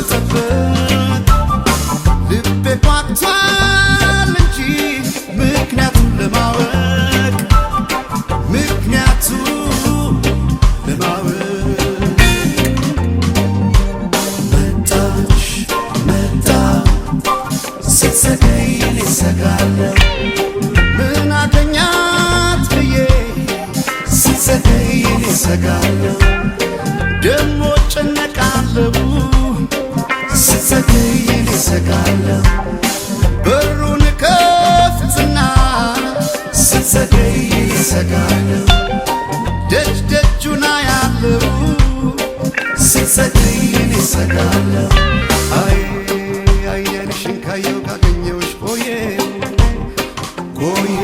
ለመጠበቅ ልቤ ጓግቷል እንጂ ምክንያቱን ለማወቅ ምክንያቱን ለማወቅ መጣች መጣ ስትዘገይ እኔ እሰጋለሁ ምን አገኛት ብዬ ስትዘገይ እኔ እሰጋለሁ ደሞ ጨነቃለሁ ስትዘገይ እኔ እሰጋለሁ በሩን ከፍትና ስትዘገይ እኔ እሰጋለሁ ደጅ ደጁን አያለሁ ስትዘገይ እኔ እሰጋለሁ አይ አይንሽን ካየሁ ካገኘሁሽ ቆየ ቆየ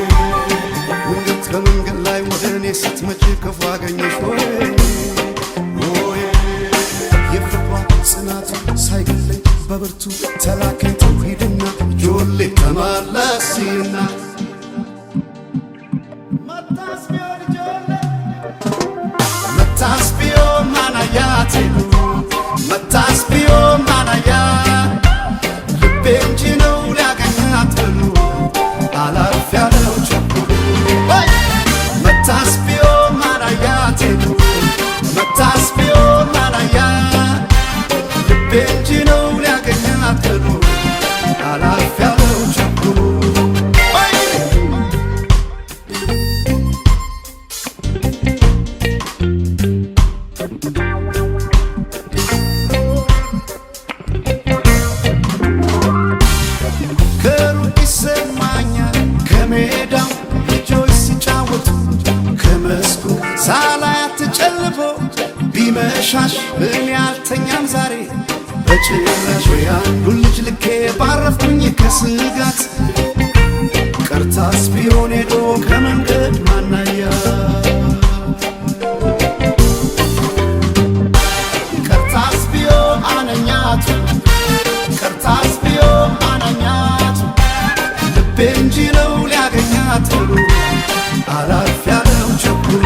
መንገድ ከመንገድ ላይ ወደ እኔ ስትመጪ ክፉ አገኘሽ ቆየ ጽናቱ ሳይገለኝ በብርቱ ተላከኝ ተውሂድና ጆሌ ተመለስና መታስቢዮ ማናያቴሉ መታስቢዮ ማናያ ልቤ እንጂ ነው ሊያገኛት ብሉ አላፍ ያለው ቸኩሉ መታስቢዮ ማናያቴሉ መታስቢዮ ማናያ ቤንጂ ነው ሊያገኛት ብሎ አላፍ ያለው ቸኩሉ ከሩቅ ይሰማኛል ከሜዳው ልጆች ሲጫወቱ ከመስኩ ሳላያት ተጨልፎ ቢመሻሽ እኔ አልተኛም ዛሬ በጭራሽ ያንዱን ልጅ ልኬ ባረፍኩኝ ከስጋት ቀርታስ ቢሆን ሄዶ ከመንገድ ማናያ ቀርታስ ቢሆን አነኛቱ ቀርታስ ቢሆን አነኛቱ ልቤ እንጂ ነው ሊያገኛት ብሎ አላፍ ያለው ቸኩሉ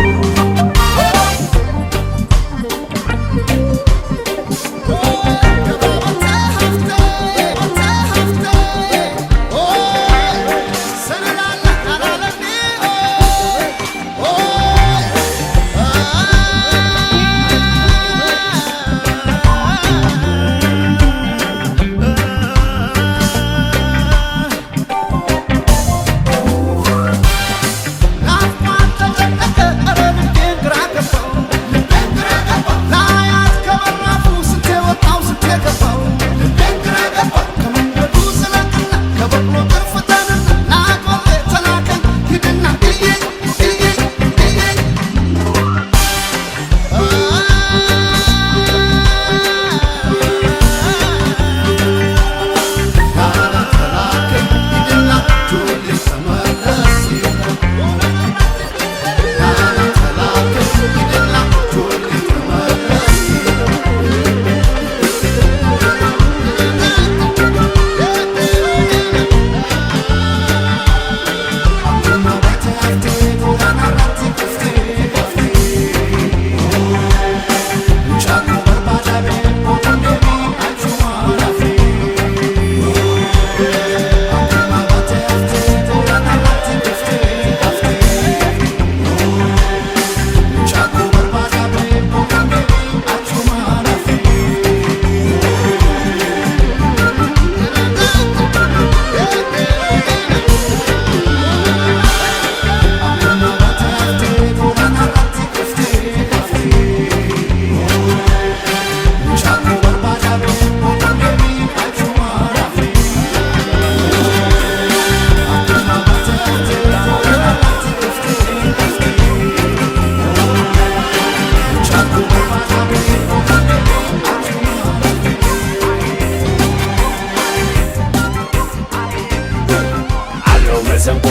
መሰንቆ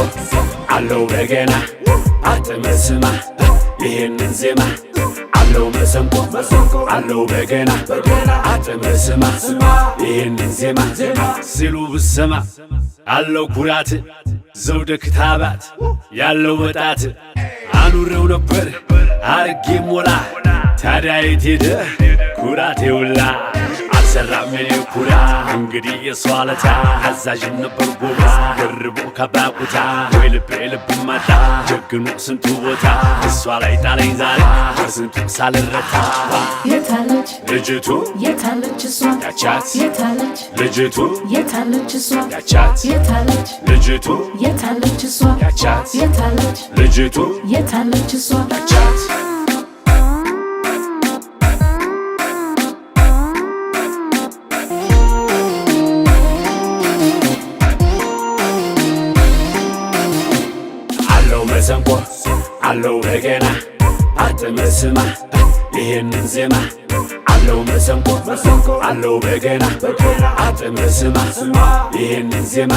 አለው በገና አትመስማ ይሄንን ዜማ አለው መሰንቆ አለው በገና አትመስማ ይሄንን ዜማ ሲሉ ብሰማ አለው ኩራት ዘውደ ክታባት ያለው ወጣት አኑሬው ነበር አርጌ ሞላ ታዲያ የት ሄደ ኩራቴ ውላ አይሰራም የኔ ኩራ እንግዲህ የሷለታ አዛዥን ነበር ጎበዝ ደርቦ ከባቁታ ወይ ልቤ ልብ ማጣ ጀግኖ ስንቱ ቦታ እሷ ላይ ጣለኝ ዛሬ በስንቱ ሳልረታ የታለች ልጅቱ የታለች እሷ ያቻት የታለች ልጅቱ የታለች እሷ ያቻት የታለች ልጅቱ የታለች እሷ ያቻት የታለች ልጅቱ የታለች እሷ ያቻት መሰንቆ አለው በገና አጥመህ ስማ ይሄንን ዜማ አለው መሰንቆ አለው በገና አጥመህ ስማ ይሄንን ዜማ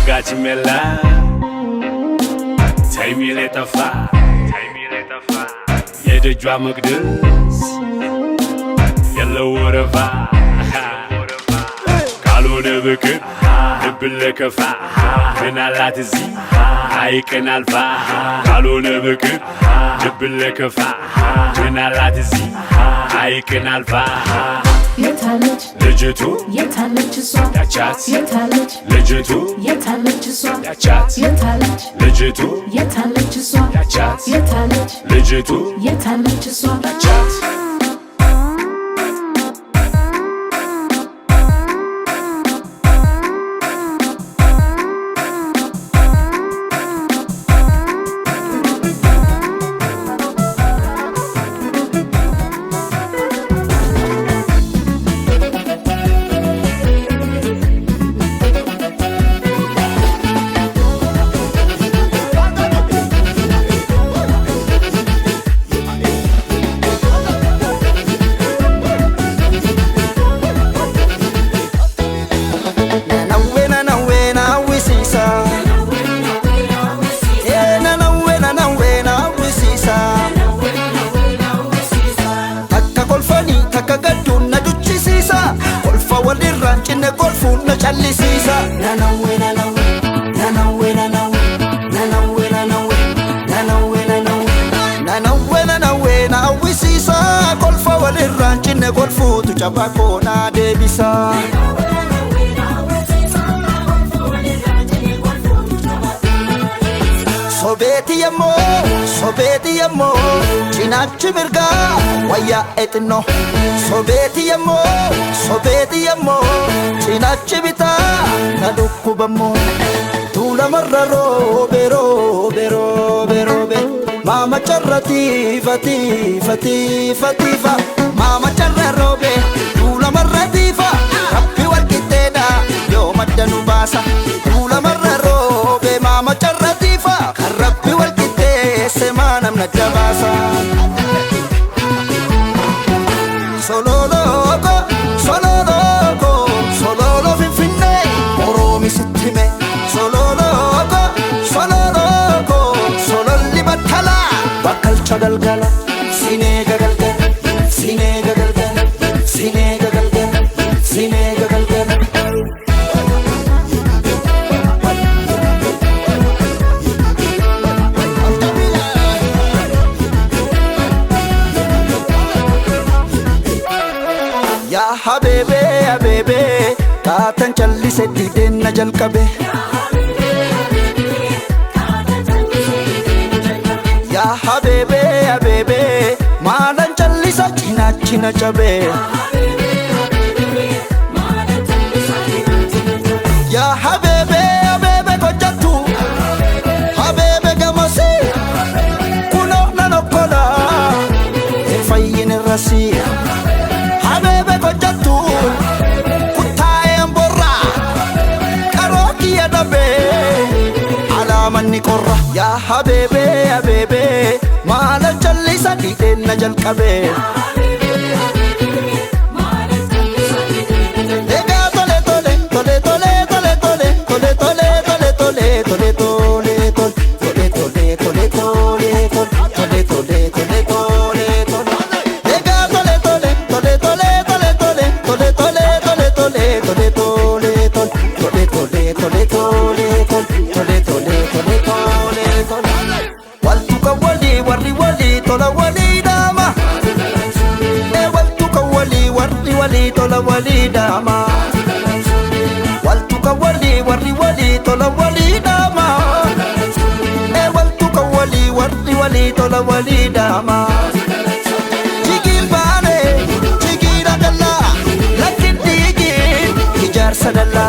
ጋችሜላ ታይሚሌ ጠፋ የደጇ መቅደስ የለው ወረፋ ካልሆነ በቀር ልብን ለከፋ ምን አላት እዚህ አይቀን አልፋ ካልሆነ በቀር ልብን ለከፋ ምን አላት እዚህ አይቀን አልፋ የታለች ልጅቱ የታለች እሷ ያቻት የታለች ልጅቱ የታለች እሷ ያቻት የታለች ልጅቱ የታለች እሷ ያቻት የታለች ልጅቱ የታለች እሷ ያቻት challisisa nanawe nanawe nanawe nanawe nanawe nanawe nanawe nanawe nanawe nanawe nawisisa kolfa walirrancine kolfuutu cabako na debisa sobeti yammo cinachi mirga waya etno sobeti yammo cinachi bita na dukkubammo tula marra robe robe robe robe mama charrati fati fati fatifa mama charra robe tula marra tifa rabbi walqitena yo maddanu basa tula marra robe mama charra tifa rabbi walqite semana mnadabasa sololoko sololoko sololo finfinne oromi sittime sololoko sololoko sololli battala bakkalcha galgala sinega galgala sinega galgala sinega galgala sinega galgala ya habebe taatan challise didena jalqabe ya habebe maalan challisa china chabe ya habebe kojatu habebe gamasi kuno nanokola fayin rasi habebe kojatu kutae amborra karoki adabe alamanni korra ya habebe maalan challisa didena jalqabe tole tola wali dama waltu ka wali warri wali tola wali dama waltu ka wali warri wali tola wali dama jigil bane jigira dalla lakin digil hijar sadalla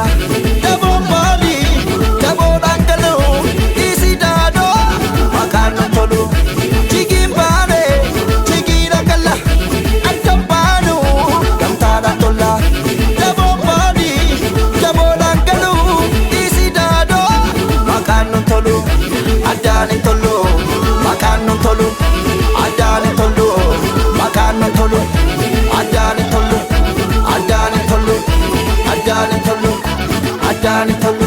dabo mali dabo dangalo isi dado makan tolu jigil bane jigira dalla akabanu gamtada tolla dabo mali dabo dangalo isi dado makan tolu adani tolu makan tolu adani tolu makan tolu adani tolu adani tolu adani tolu adani tolu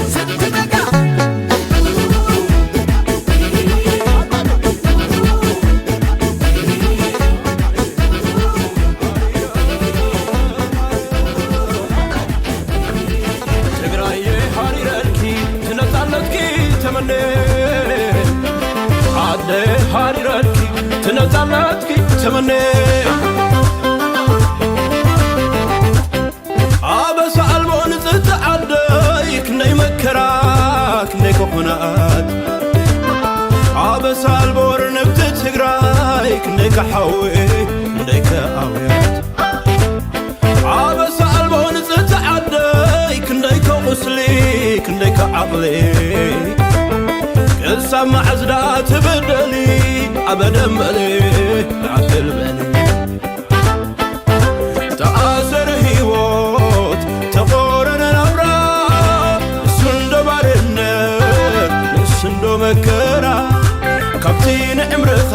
ትግራይ ሃሪረልኪ ትነጻነትኪ ተመነ አደ ሃሪረልኪ ትነጻነትኪ ተመነ አበሳ አልቦ ንጽሕቲ ዓደይ ክንደይ መከራ ክንደይ ከኹናት አበሳ አልቦ ርንብቲ ትግራይ ክንደይ ከሓዊ ክንደይ ከኣውያት አበሳ አልቦ ንጽሕቲ ዓደይ ክንደይ ከቁስሊ ክንደይ ከዓቕሊ ቅሳብ ማዕዝዳ ትብደሊ ኣበደንበሊ ዓትልበሊ ተኣሰረ ህይወት ተቆረነ ናብራ ንሱንዶ ባርነት ንሱንዶ መከራ ካብቲ ንዕምርኻ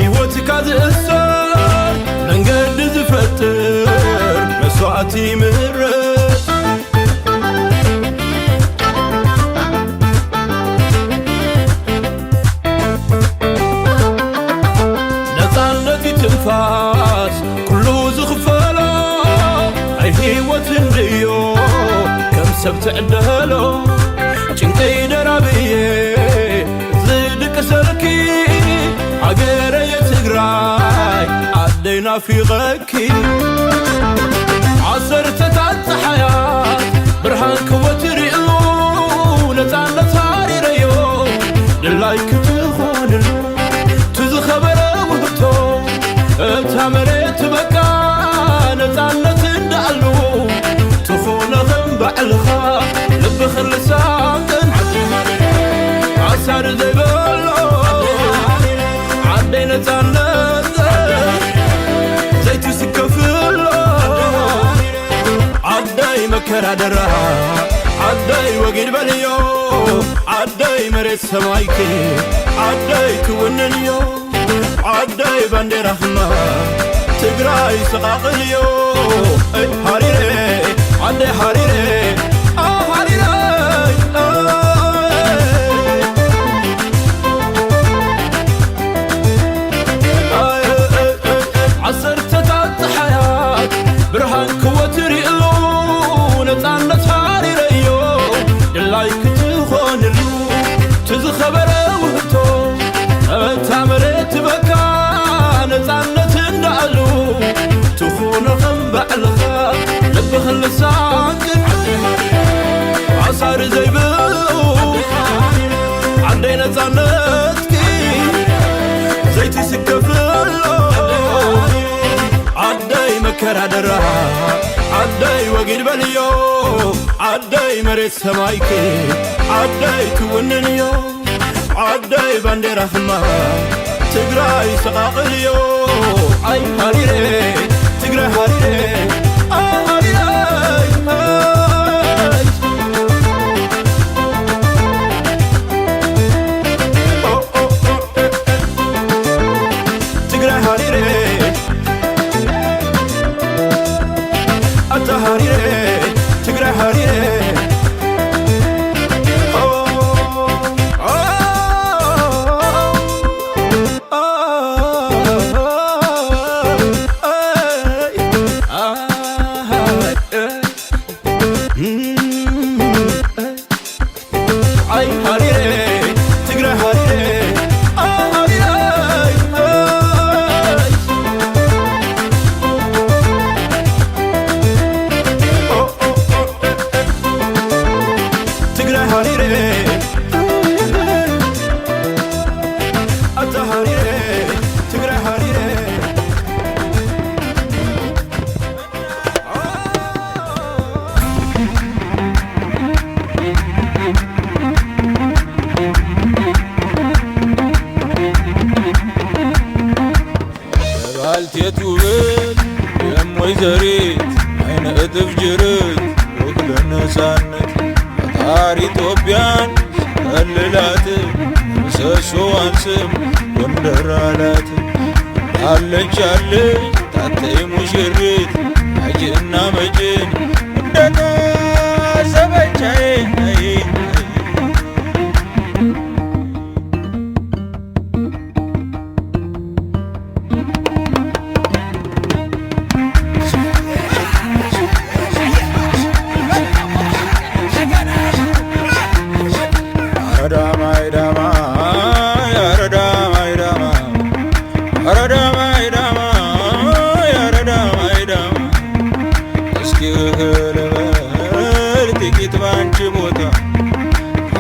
ህይወትካ ዝእሰር መንገዲ ዝፈጥር መስዋዕቲ ምረት ነፃነቲ ትንፋስ ኩሉ ዝኽፈሎ ኣይ ህይወት እንድዮ ከም ሰብ ትዕደሎ ጭንቀይ ደራብየ ዝድቅሰልኪ ሃገረየ ትግራይ ዓደይ ናፊቐኪ ዓሰርተታት ፀሓያት ብርሃን ክወትሪኡ ነፃነት ሃሪረዮ ድላይ ክትኾንሉ ትዝኸበረ ውህብቶ እታ መሬት በቃ ነፃነት እንዳሉ ትኾነኽም ባዕልኻ ልብኽ ልሳቅን ዓሳር ዘይበሎ ዓደይ ነፃነት ዘይትስከፍሎ ዓደይ መከራ ደራ ዓደይ ወጊድ በልዮ ዓደይ መሬት ሰማይኪ ዓደይ ክውንንዮ ዓደይ ባንዴራኽማ ትግራይ ሰቓቕልዮ ሃሪረ ዓደይ ሃሪረ ሃሪረይ ዓሰርተታት ፀሓያት ብርሃን ክወትሪእሉ ነፃነት ሃሪረዮ ድላይ ክትኾንሉ ትዝኸበረ ውህብቶ እታ መሬት በካ ነፃነት እንዳሉ ትኾነኽም ባዕልኻ ልብኽ ልሳቅን ዓሳር ዘይብሉ ዓደይ ነፃነትኪ ዘይትስከፍሎ ዓደይ መከራ ደራ ዓደይ ወጊድ በልዮ ዓደይ መሬት ሰማይኪ ዓደይ ክውንንዮ ዓደይ ባንዴራኽማ ትግራይ ሰቓቕልዮ ኣይ ሃሪረ ትግራይ ሃሪረ ሃሪረይ ትግራይ ሃሪረ ኣታ ሃሪረ ትግራይ ሃሪረ እቴቱ ብል የሞይዘሪት አይነ እጥፍ ጅርት ወግ ለነፃነት ፈጣሪ ኢትዮጵያን ሲከልላት ምሰሶዋን ስም ጎንደር አላት። አለች አለች ታተይ ሙሽሪት አጅና መጅን እንደታሰበቻዬ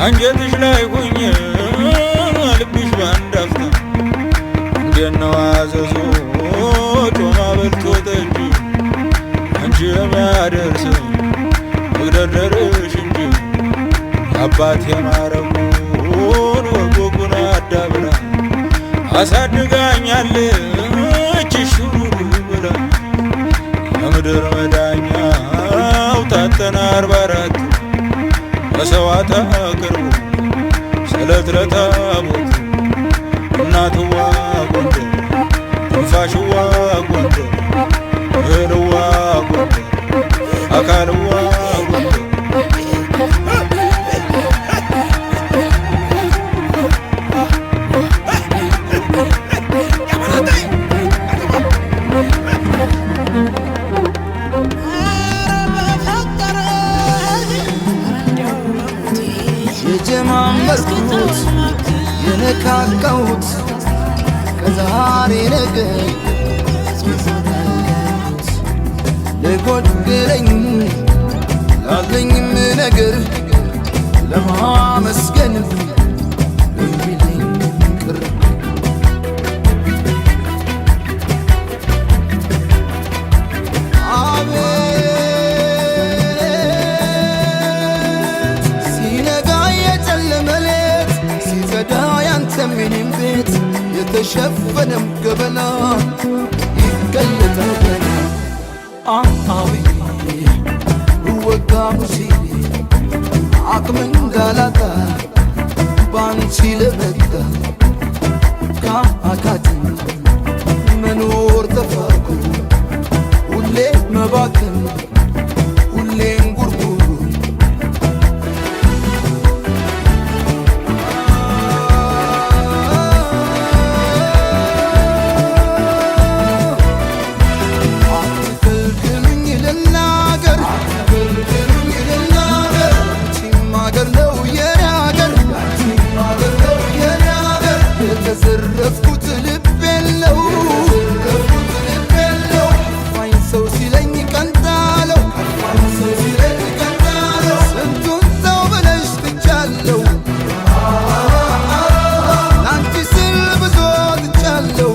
አንጀትሽ ላይ ሁኜ ልብሽ ባንዳፍታ እንደነው አዘዞ ጮማ በልቶ ጠጅ አንቺ የሚያደርሰኝ መግደርደርሽ እንጂ አባት የማረጉን ወጎጉን አዳብራ አሳድጋኛለች ሹሩሩ ብላ ከምድር መዳኛው ታተና 44 መሰዋዕት አቅርቡ ስለት ለታቦት እናትዋ ጎንደር ትንፋሽዋ ጎንደር እህልዋ ጎንደር አካልዋ ጎንደር የጀማመርኩት የነካካሁት ከዛሬ ነገ ለጎደለኝ ላለኝም ነገር ለማመስገን የሚለኝ ቅር ምንም ቤት የተሸፈነም ገበና ይገለጣል ገና አዊ ወጋ ሙሴ አቅም እንዳላጣ ባንቺ ለበቃ ከአካትን መኖር ተፋርኩ ሁሌ መባከን ሁሌም ጉርጉሩ የተዘረፍኩት ልብ የለው ፋኝ ሰው ሲለኝ ቀንጣለው ስንቱን ሰው ብለሽ ትቻለው ላንቺ ስል ብዙ ትቻለው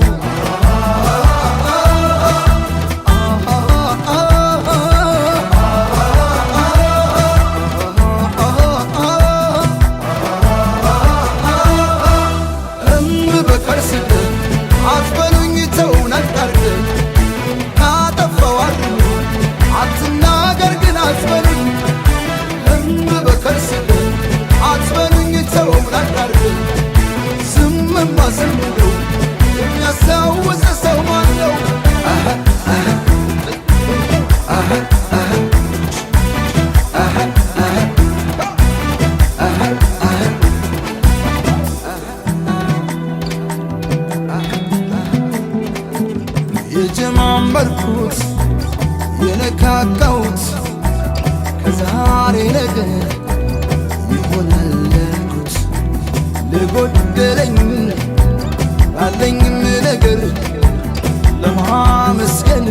አትበሉኝ ተውን አታርገን ካጠፋዋል አትናገር ግን አትበሉኝ በከርስል አትበሉኝ ተውን አታርገን ዝምማ ዝም ነው የሚያስታውስ ሰው ማነው የጀማመርኩት የነካካሁት ከዛሬ ነገ ይሆናል ያልኩት ለጎደለኝ ላለኝም ነገር ለማመስገን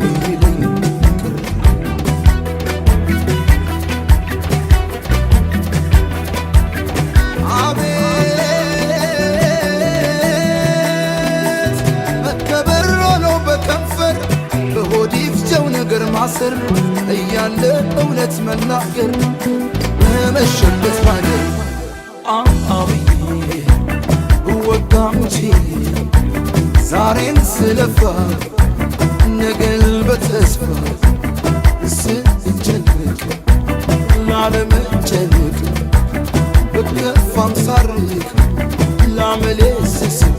የሚለኝ ቅር ነገር ማሰር እያለ እውነት መናገር በመሸበት ባገር አብዬ ወጋ ሙቼ ዛሬን ስለፋ ነገን በተስፋ ስጨነቅ ላለመጨነቅ በከፋም ሳርቅ ላመሌ ስስቅ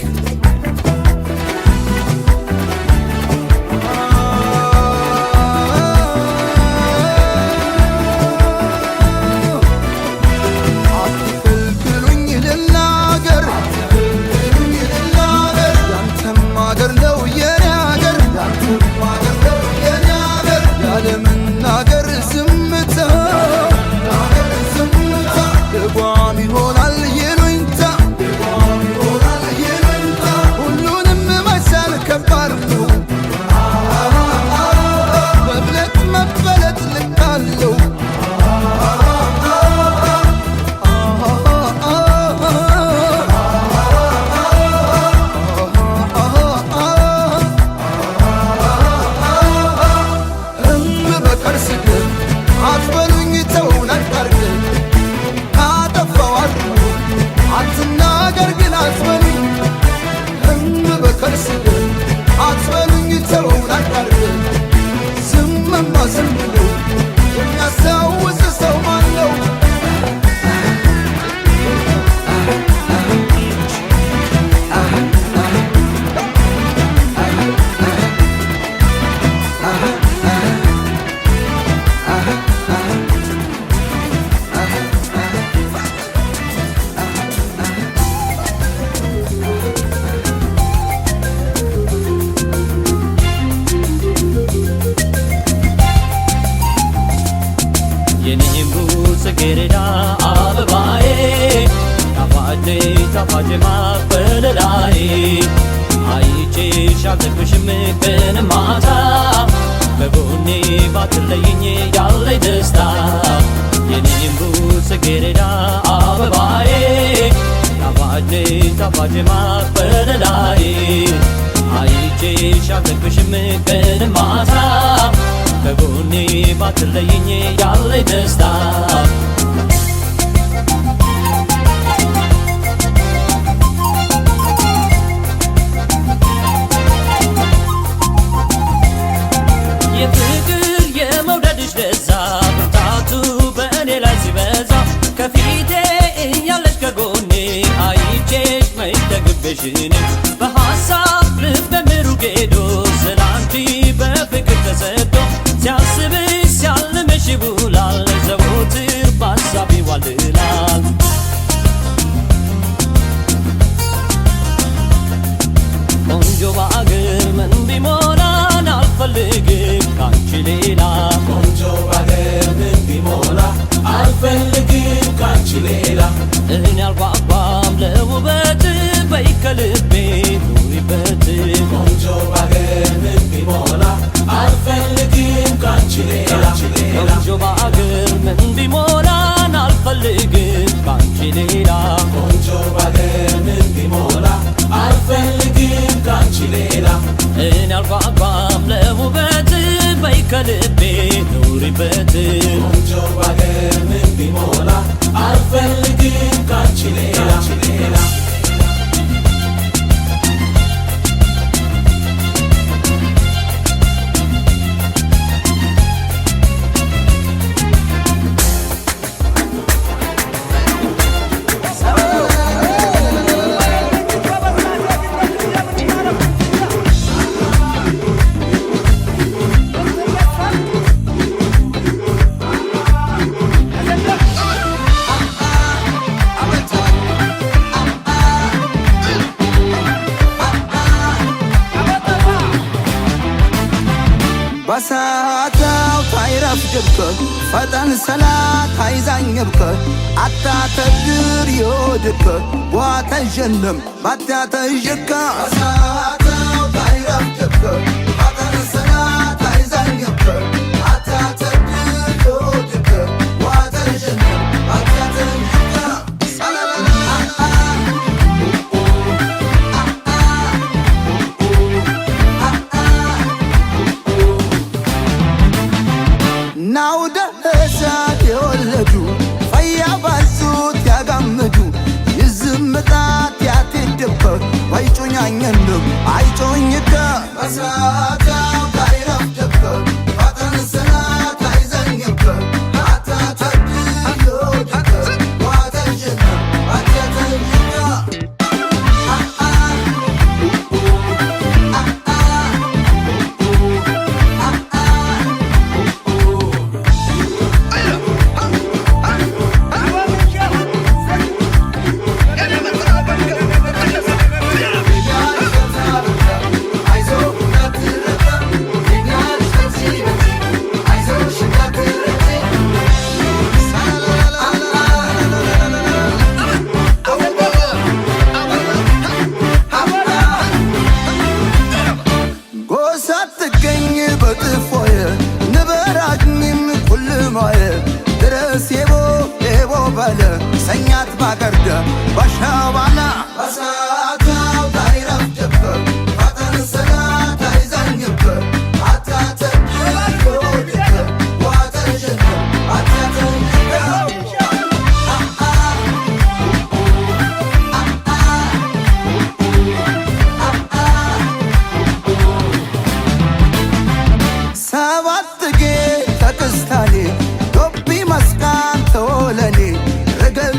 ጽጌረዳ አበባዬ ታፋጀማ በለላይ አይቼሽ አልጠግብሽም ቀን ማታ በጎኔ ባትለይኝ ያለኝ ደስታ የኔም ጽጌረዳ አበባዬ ታፋጀማ በለላይ አይቼሽ አልጠግብሽም ቀን ማታ በጎኔ ባትለይኝ ያለኝ ደስታ የፍቅር የመውደድሽ ደዛ ብርታቱ በእኔ ላይ ሲበዛ ከፊቴ እያለሽ ከጎኔ አይቼሽ መይተግብሽን በሐሳብ ልብ በምሩቅ ሄዶ ስላንቺ በፍቅር ተሰዶ ሲያስብሽ ሲያልምሽ ይውላል ዘወትር በሐሳብ ይዋልላል ቆንጆ በአገር ምን ቢሞላን አልፈልግም ካንቺ ሌላ ቆንጆ በአገር ምን ቢሞላ አልፈልግም ካንቺ ሌላ እኔ አልጓጓም ለውበት በይ ከልቤ ኑሪበት ቆንጆ በአገር ምን ቢሞላ አልፈልግም ካንቺ ሌላ ቆንጆ በአገር ምን ቢሞላን አልፈልግም ካንቺ ሌላ ቆንጆ በአገር ምን ቢሞላ አልፈልግም ካንቺ ሌላ እኔ አልጓጓም ለውበት በይ ከልቤ ኑሪበት ቆንጆ በአገር ምን ቢሞላ አልፈልግም ካንቺ ሌላ በሳታው ታይረፍ ጀብከ ፈጠን ሰላት ታይዛኝብከ አታተግር ይወድከ ዋተጀለም ባታተጀከ በሳታው ታይረፍ ጀብከ ፈጠን ሰላት ታይዛኝብከ አታተግር ይወድከ ዋተጀለም ባታተጀከ ናውደ እሳት የወለዱ ፈያባዙት ያጋመዱ ይዝምጣት ያትደበ ባይጮኛኘንም አይጮኝከ ሰኛት ባገርደ ባሻባና ባሳታው ታይረፍ ደበ ባተን ሰላት አይዛኝበ አታተክ ወድከ ዋተጀነ አታተክ ሰባት ጌ ተክስታሌ ዶቢ መስቃን ተወለኔ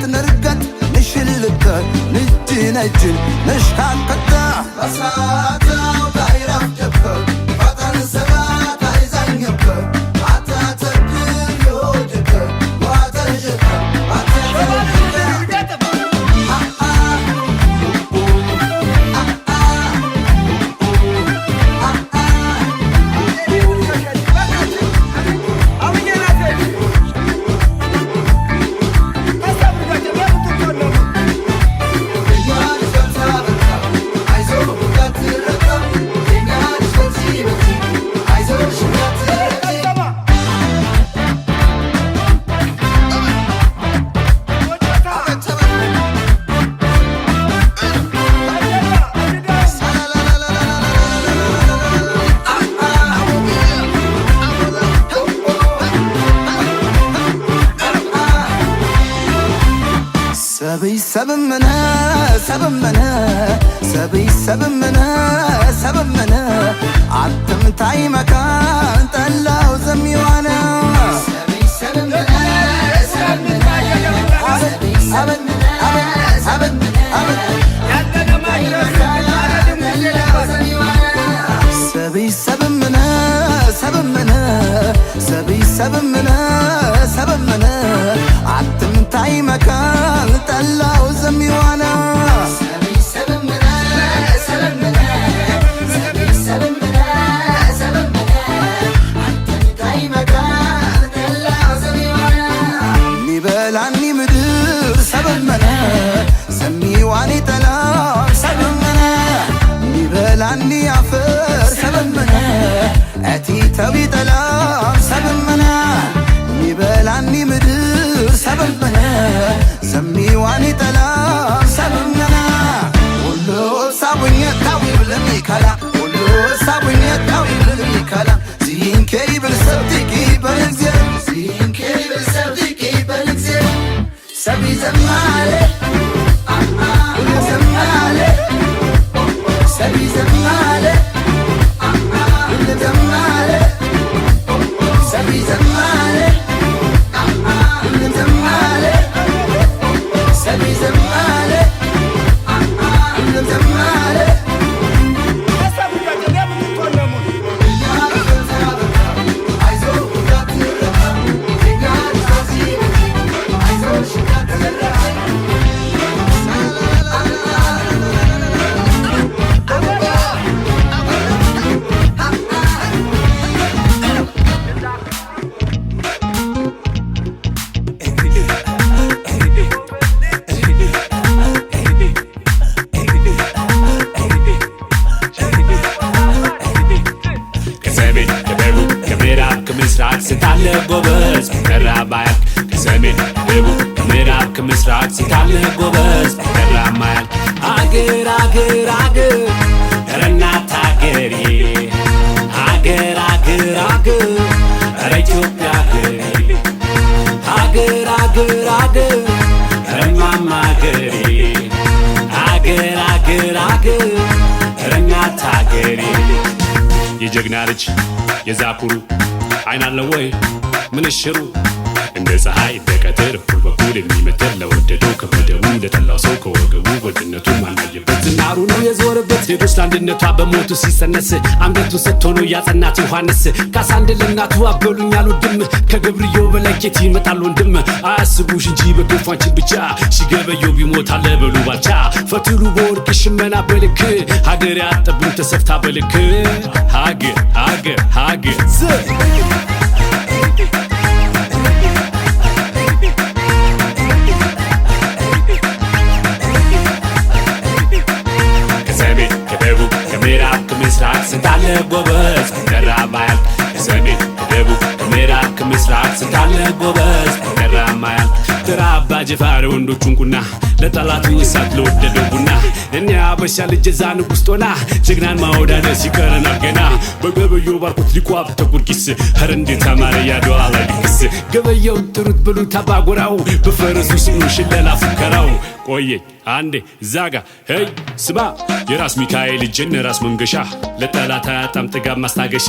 نرقد نشلك نجن نشحقك بساطة ودايرة جبك بطن سبات عايزان يبك حتى تبكي يوجك واترجك سبمنا عتم تاي مكان طلعو زميوانا سبمنا عتم تاي مكان طلعو زميوانا نبالعني مدير سبمنا سميواني تلام سبمنا نبالعني عفر سبمنا اتي توي تلام سبمنا نبالعني مدير سبمنا سميواني تلام سبمنا ولو صابني تاوي بلمي كلا ولو صابني تاوي بلمي كلا زين كي بالسبتكي بالزين زين كي بالسبتكي بالزين سبي زمالي زمالي سبي زمالي زمالي سبي زمالي زمالي سبي زمالي زمالي ስታለ ጎበዝ ከራ ባያል ከሰሜን ደቡብ ከምዕራብ ከምስራቅ ስታለ ጎበዝ ከራ ማያል አገር አገር አገር ረናት አገሬ አገር አገር አገር ረ ኢትዮጵያ አገሬ አገር አገር አገር ረማማ አገሬ አገር አገር አገር ረናት አገሬ የጀግና ልጅ የዛኩሩ አይናለ ወይ ምንሽሩ እንደ ፀሐይ እንደ ቀትር ሁሉ በኩል የሚመተር ለወደደው ከበደሙ እንደጠላው ሰው ከወገቡ ወድነቱ ማናየበት ዝናሩ ነው የዞረበት ሄዶስ ለአንድነቷ በሞቱ ሲሰነስ አንገቱን ሰጥቶ ነው ያጸናት ዮሐንስ ካሳ እንደ ለእናቱ አበሉኝ አልወድም ከገብርየው በላይ ኬት ይመጣል ወንድም አያስቡሽ እንጂ በግፋንችን ብቻ ሲገበየው ቢሞት አለ በሉ ባልቻ ፈትሉ በወርቅ ሽመና በልክ ሀገር ያጠቡን ተሰፍታ በልክ ሀገር ሀገር ሀገር ከምስራቅ ስንታለ ጎበዝ ከራማያል ከሰሜን ከደቡብ ከምዕራብ ከምስራቅ ስንታለ ጎበዝ ከራማያል ተራባ ጀፋር ወንዶቹን ቁና ለጠላቱ እሳት ለወደደው ቡና እኛ አበሻ ልጅ እዛ ንጉሥ ጦና ጀግናን ማወዳደር ሲቀረናል ገና በገበየው ባርኩት ሊቋብ ተቁርቂስ ኸረ እንዴት አማረ ያድዋ ላይ ልክስ ገበየው ጥሩት ብሉት አባጎራው በፈረሱ ስሙ ሽለላ ፉከራው ቆየኝ አንዴ ዛጋ ሄይ ስማ የራስ ሚካኤል እጅን ራስ መንገሻ ለጠላት አያጣም ጥጋብ ማስታገሻ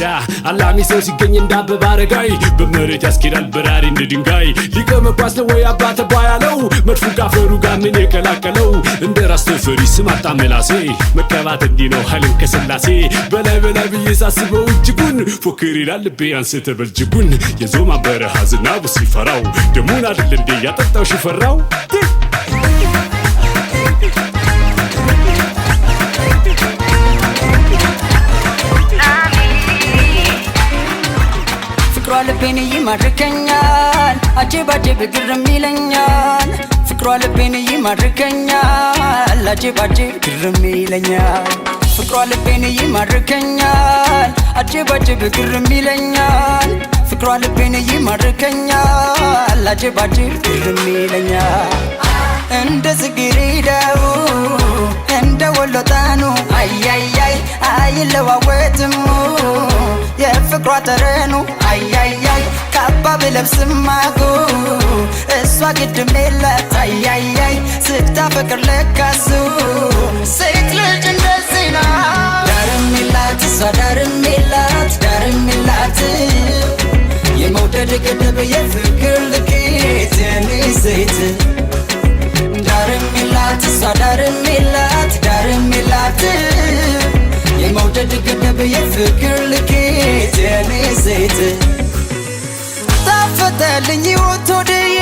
አላሚ ሰው ሲገኝ እንዳበባ አረጋይ በመሬት ያስኬዳል በራሪ እንደ ድንጋይ ሊቀ መኳስ ነው ወይ አባተ ባያለው መድፉ ጋፈሩ ጋር ምን የቀላቀለው እንደ ራስ ተፈሪ ስም አጣ መላሴ መቀባት እንዲህ ነው ኃይልን ከስላሴ በላይ በላይ ብዬ ሳስበው እጅጉን ፎክር ይላል ልቤ አንስተ በልጅጉን የዞማ በረሃ ዝናቡ ሲፈራው ደሙን አይደል እንዴ ያጠጣው ሽፈራው ፍቅሯ ልቤን ይማርከኛል አጀብ አጀብ ግርም ይለኛል ፍቅሯ ልቤን ይማርከኛል አጀብ አጀብ ግርም ይለኛል ፍቅሯ ልቤን ይማርከኛል አጀብ አጀብ ግርም ይለኛል ፍቅሯ ልቤን ይማርከኛል አጀብ አጀብ ግርም ይለኛል እንደ ጽጌረዳው እንደ ወሎ ጣኑ አያያይ አይለዋወጥም የፍቅሯ ጠረኑ አያያይ ካባ ብለብስም ማጉ እሷ ግድም የላት አያያይ ስታፈቅር ለካሱ ሴት ልጅ እንደዚህ ናት ዳርም የላት እሷ ዳርም የላት ዳርም የላት የመውደድ ገደብ የፍቅር ልኬት የኔ ሴት ዳርም የላት እሷ ዳርም የላት ዳርም የላት የመውደድ ገደብ የፍቅር ልኬት የኔ ሴት ታፈተልኝ ሕይወት ወድዬ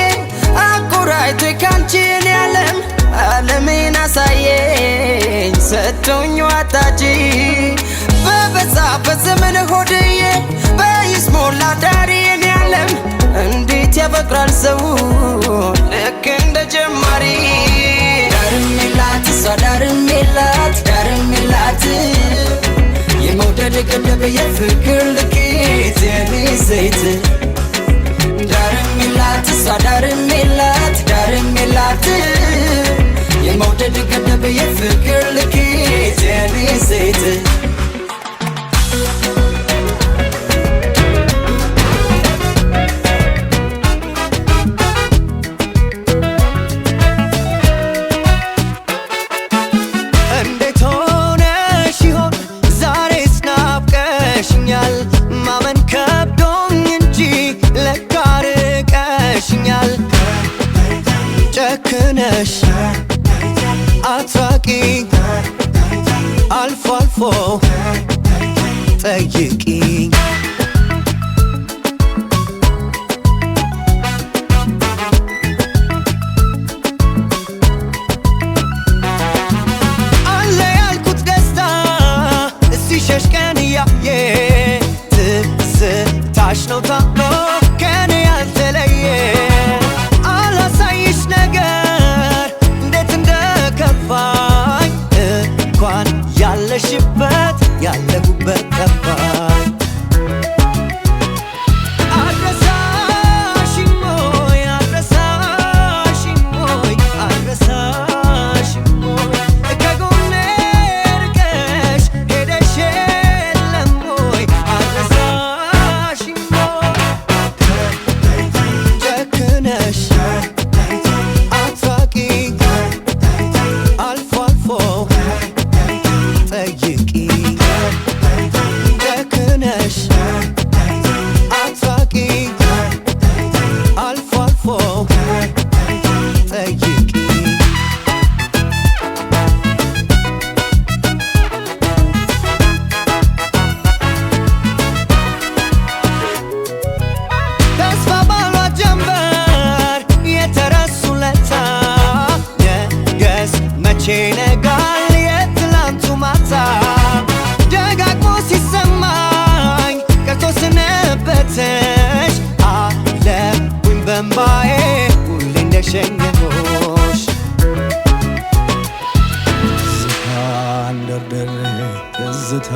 አቆራይቶ ካንቺን ያለም ዓለሜን አሳየኝ ሰጥቶኝ ዋጣጂ በበዛበት ዘመን ሆድዬ በይስሞላ ዳሪን ያለም እንዴት ያፈቅራል ሰው ልክ እንደ ጀማሪ ዳርም የላት እሷ ዳርም የላት ዳርም የላት የመውደድ ገደብ የፍቅር ልኬት የኔ ሴት ዳርም የላት እሷ ዳርም የላት ዳርም የላት የመውደድ ገደብ የፍቅር ልኬት የኔ ሴት ማመን ከብዶኝ እንጂ ለካ ርቀሽኛል ጨክነሽ አትራቂኝ አልፎ አልፎ ጠይቂኝ አለ ያልኩት ደስታ ሲሸሽ ቀን እያየ ታሽ ነው ታሎ ከኔ ያልተለየ አላሳይሽ ነገር እንዴት እንደከፋኝ እንኳን ያለሽበት ያለሁበት ጠፋኝ አረሳሽኝ ሞይ አረሳሽኝ ሞይ አረሳሽኝ ሞይ ከጎኔ ርቀሽ ሄደሽ የለም ሞይ አረሳሽኝ ጨክነሽ አትራቂኝ አልፎ አልፎ ጠይቂኝ ትዝታ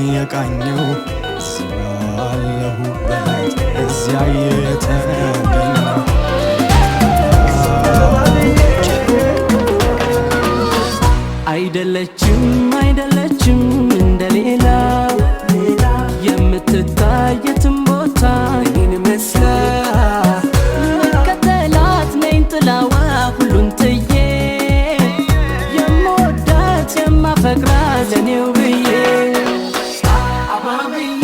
የቃኘው ስላለሁበት እዚያ የተገኘው አይደለችም አይደለችም እንደሌላ የምትታየትም ቦታ ይህን መስላ ከተላት ነኝ ጥላዋ ሁሉን ትዬ የምወዳት የማፈቅራት ለኔው ብዬ አባብዬ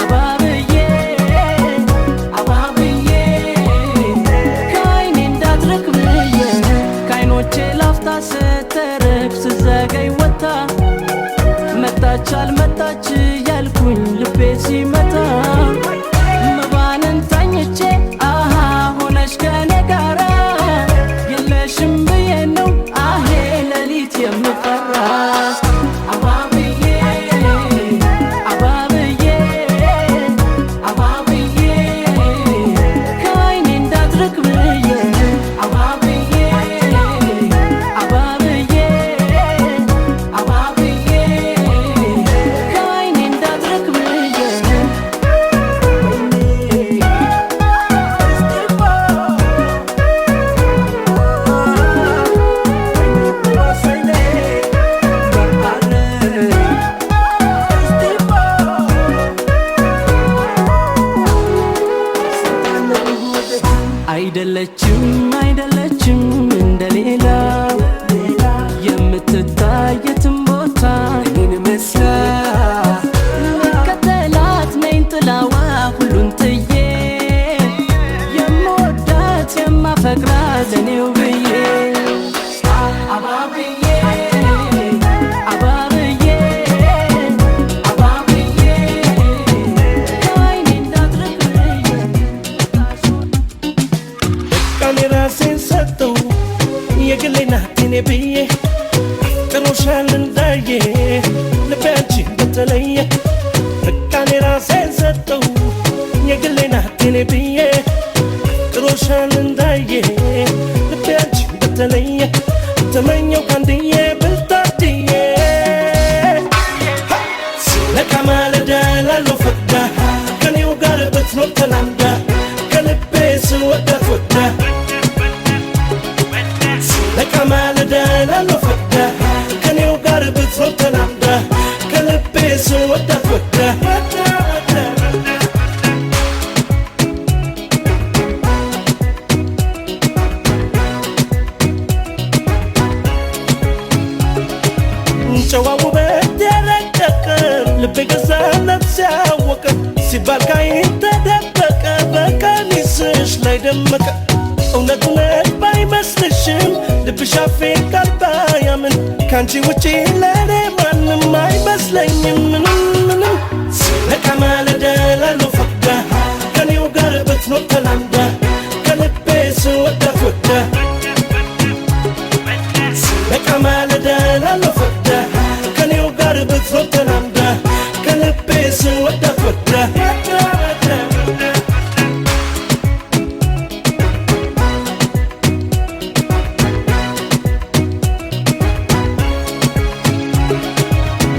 አባብዬ አባብዬ ከዓይኔ እንዳትርቅ ብዬ ከዓይኖቼ ላፍታ ስትርቅ ስዘገይ ወታ መጣች አልመጣች ያልኩኝ ልቤ ሲመታ መባንን ተኝቼ አሃ ሆነሽ ከኔ ጋራ የለሽም ብዬ ነው አሄ ሌሊት የምፈራ አባብዬ አባብዬ አባብዬ ከዓይኔ እንዳትርቅ ብዬ አባብዬ አባብዬ አባብዬ ከዓይኔ እንዳትርቅ ብዬ አይደለችም አይደለችም እንደሌላ የምትታየትም ቦታ ይህን መስላ ከተላት ነኝ ጥላዋ ሁሉን ትዬ የምወዳት የማፈቅራት ለኔው ብዬ አባብዬ አባብዬ አባብዬ ከዓይኔ እንዳትርቅ ብዬ ቃኔ ራሴን ሰጠው የግሌ ናት የኔ ብዬ ጥሎሻል እንዳየ ልቤ አንቺን በተለየ ቃኔ ራሴን ሰጠው የግሌ ናት የኔ ብዬ ጥሎሻል እንዳየ ልቤ አንቺን በተለየ ተመኘው ካንድዬ ብልታድዬ ለካ ማለዳ ላለው ፈቅዳ ከኔው ጋር ብትኖር ተላምዳ ከልቤ ስወዳት ወዳ ለካ ማለዳ ላለው ፈቅዳ ከኔው ጋር ብትኖር ተላምዳ ከልቤ ስወዳት ወዳ ጨዋ ውበት የረቀቀ ልቤ ገዛለት ሲያወቀ ሲባል ካይን ተደበቀ በቀሚስሽ ላይ ደመቀ እውነት እውነት ባይመስልሽም ልብሽ አፌን ቃል ባያምን ካንቺ ውጪ ለኔ ማንም አይመስለኝም ምንም ምንም ለካ ማለዳ ላለው ፈቅዳ ከኔው ጋር ብትኖር ተላምዳ ከልቤ ስወዳት ወዳ ለካ ማለዳ ላለው ፈቅዳ ከኔው ጋር ብትኖር ተላምዳ ከልቤ ስወዳት ወዳ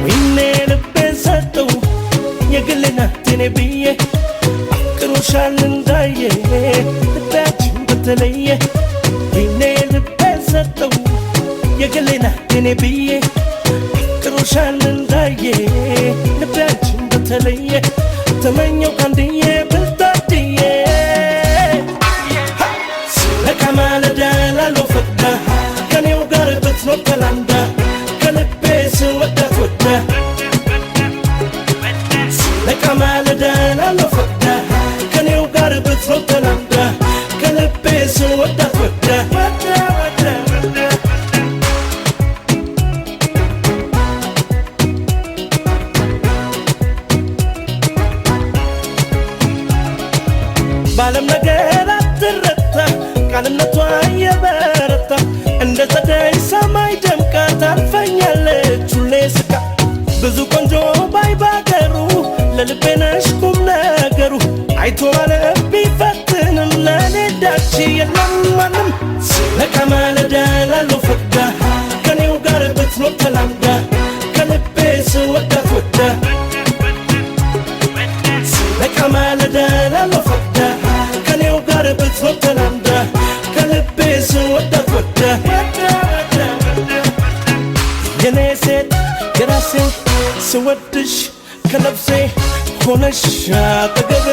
ወይኔ ልቤን ሰጠው የግሌ ናት የኔ ብዬ አፍቅሮሻል እንዳየ ልቤያችን በተለየ ወይኔ ልቤን ሰጠው የግሌ ናት የኔ ብዬ አፍቅሮሻል እንዳየ ልቤያችን በተለየ ተመኘው ካንድዬ ብልታድዬ ለካ ማለዳ ላለው ፈቅዳ ከኔው ጋር ብትኖር ተላምዳ ከልቤ ስወዳት ወዳ ለካ ማለዳ ላለው ፈቅዳ ከኔው ጋር ብትኖር ተላምዳ ከልቤ ስወዳት ወዳ ባለም ነገር አትረታ ቃልነቷ የበረታ እንደ ጸደይ ሰማይ ደምቃ ታልፈኛለች ሁሌ ስቃ ብዙ ቆንጆ ባይ ባገሩ ለልቤ ነሽ ቁም ነገሩ አይቶ ማለፍ ቢፈትንም ለኔ ዳች የለም ማንም ለካ ማለዳ ላለው ፈቅዳ ከኔው ጋር ብትኖር ተላምዳ ከራሴ ስወድሽ ከነፍሴ ሆነሽ አጠገቤ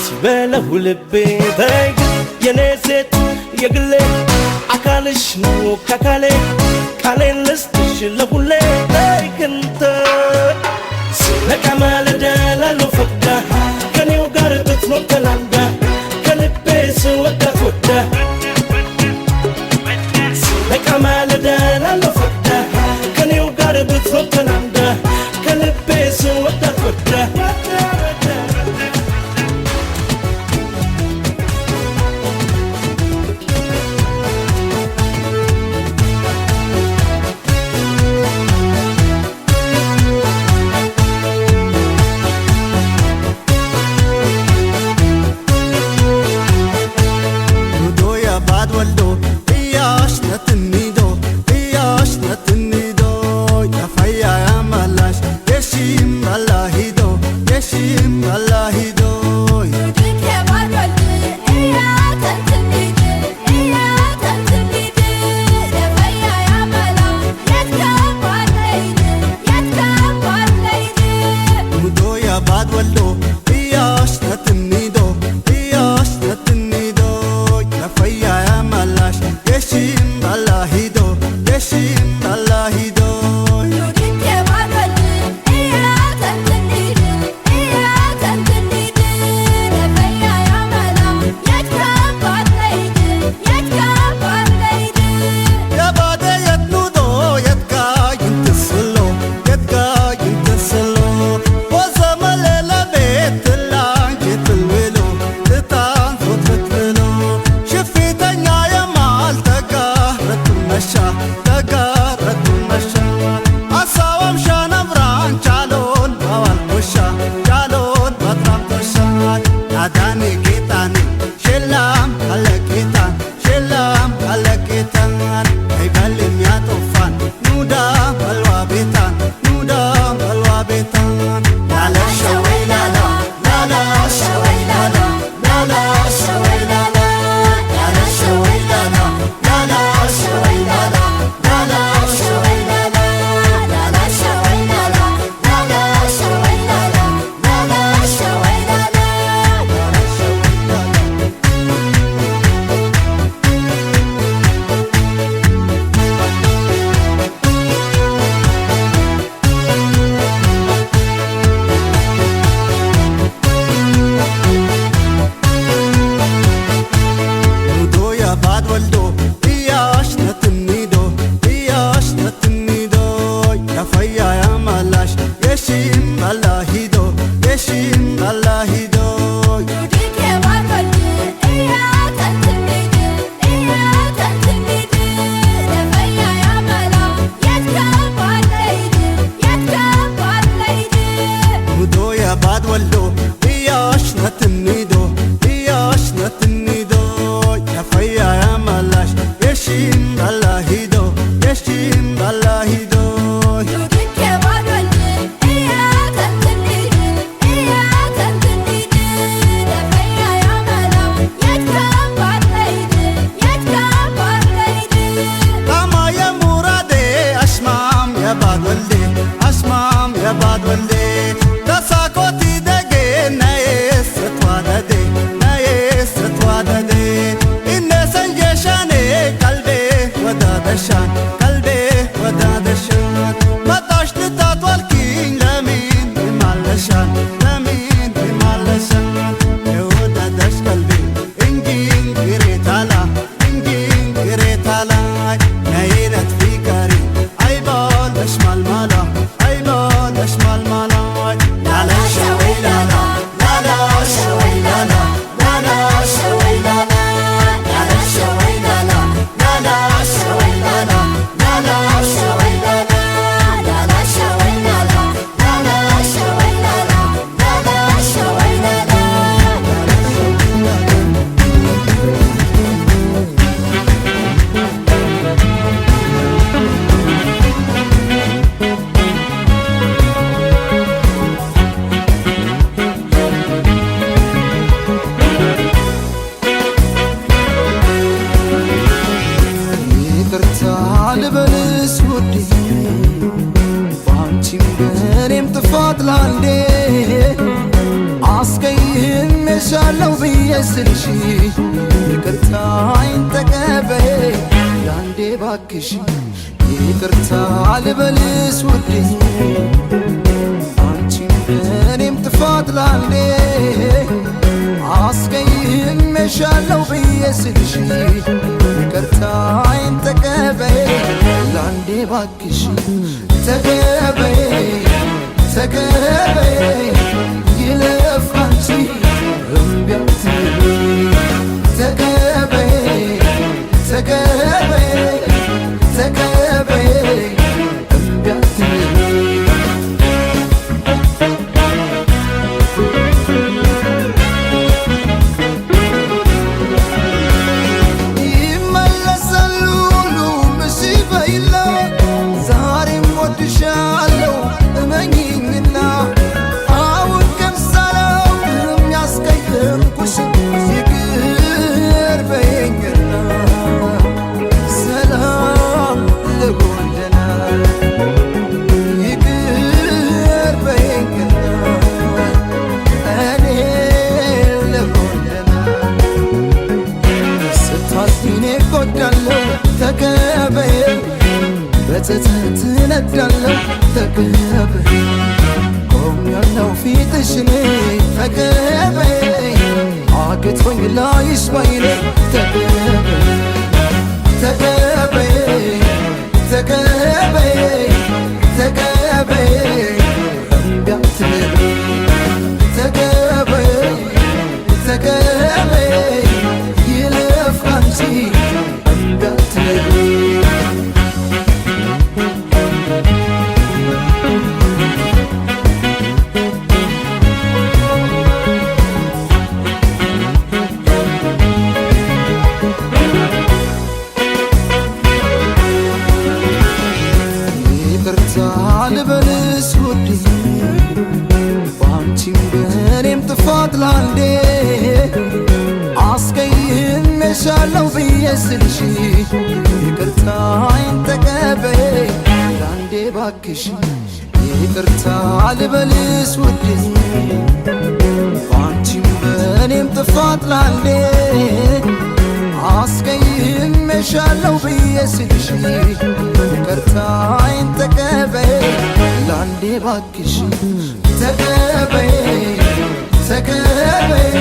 ሲበለው ልቤ ተይ የኔ ሴት የግሌ አካልሽ ነው ከአካሌ ቃሌን ልስጥሽ ለሁሌ ተይ ክንተ ሲነቃ ማለዳ ላለው ፈቅዳ ከኔው ጋር ብትኖር ተላምዳ ከልቤ ስወዳት ወዳ ሲነቃ ማለዳ ላለው ፈቅዳ ከኔው ጋር ብትኖር ተላምዳ ከልቤ ስወዳት ወዳ አንቺም በእኔም ጥፋት ላንዴ አስቀይሜሻለሁ ብዬ ስልሽ ይቅርታዬን ተቀበይ ላንዴ ባክሽ ይቅርታ ልበልሽ ውዴ አንቺም በእኔም ጥፋት ላንዴ አስቀይሜሻለሁ ብዬ ስልሽ ይቅርታዬን ተቀበይ ላንዴ ባክሽ ተቀበይ ተቀበይ ይለፍ አንቺ እምቢ አትበይ ተቀበይ ተቀበይ ተቀበይ እምቢ አትበይ ይመለሳሉ ሁሉም እሺ በይላ ዛሬም ወድሻለሁ እመኚኝና አሁን ቀን ሳላውቅም ያስቀየምኩሽ ይቅር በይኝና ሰላም ለጎደና ይቅር በይኝና እኔ ለጎደና ስታዝኔ ጎዳለሁ ተቀበይ በጸጸት እነዳለሁ ተቀበይ ቆሜያለሁ ፊትሽ እኔ ተቀበይ አቅቶኝ ላይሽ ባይኔ ተቀበይ ተቀበይ ተቀበይ ተቀበይ እምቢ አትበይ ተቀበይ ተቀበይ ይለፍ አንቺ እምቢ አትበይ ይቅርታ ልበልሽ ውዴ በአንቺም በእኔም ጥፋት ላንዴ አስቀይሜሻለሁ ብዬ ስልሽ ይቅርታዬን ተቀበይ ላንዴ ባክሽ ይቅርታ ልበልሽ ውዴ በአንቺም በእኔም ጥፋት ላንዴ አስቀይሜሻለሁ ብዬ ስልሽ ይቅርታዬን ተቀበይ ላንዴ ባክሽ ተቀበይ ተቀበይ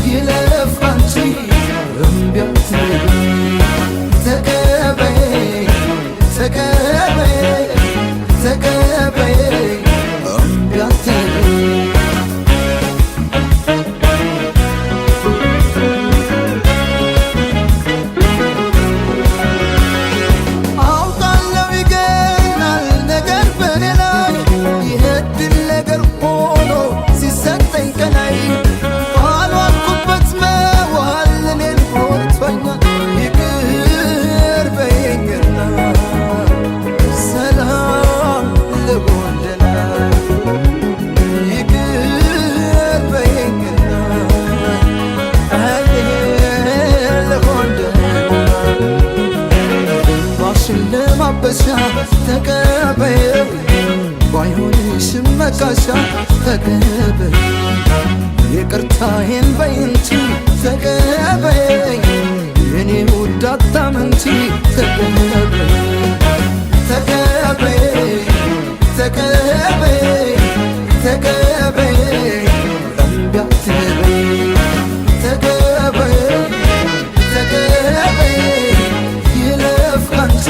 ይለፍ አንቺ እምቢ አትበይ ተቀበይ ተቀበይ ተቀበይ እምቢ አትበይ አውቃለሁ ይገናል ነገር በኔ ላይ ይሄድን ነገር ሆኖ ሲሰጠኝ ከላይ ባልዋልኩበት መዋል እኔን ጎድቶኛል ይቅር በይኝና ሰላም ለጎደና ይቅር በይኝና እኔ ለጎደና እንባሽን ለማበሻ ተቀበይ ባይሆንሽም መካሻ ተቀበይ ይቅርታዬን በይ እንጂ ተቀበይ የኔ ውድ አታመንቺ ተቀበይ ተቀበይ ተቀበይ ተቀበይ እምቢ አትበይ ተቀበይ ተቀበይ ይለፍ አንቺ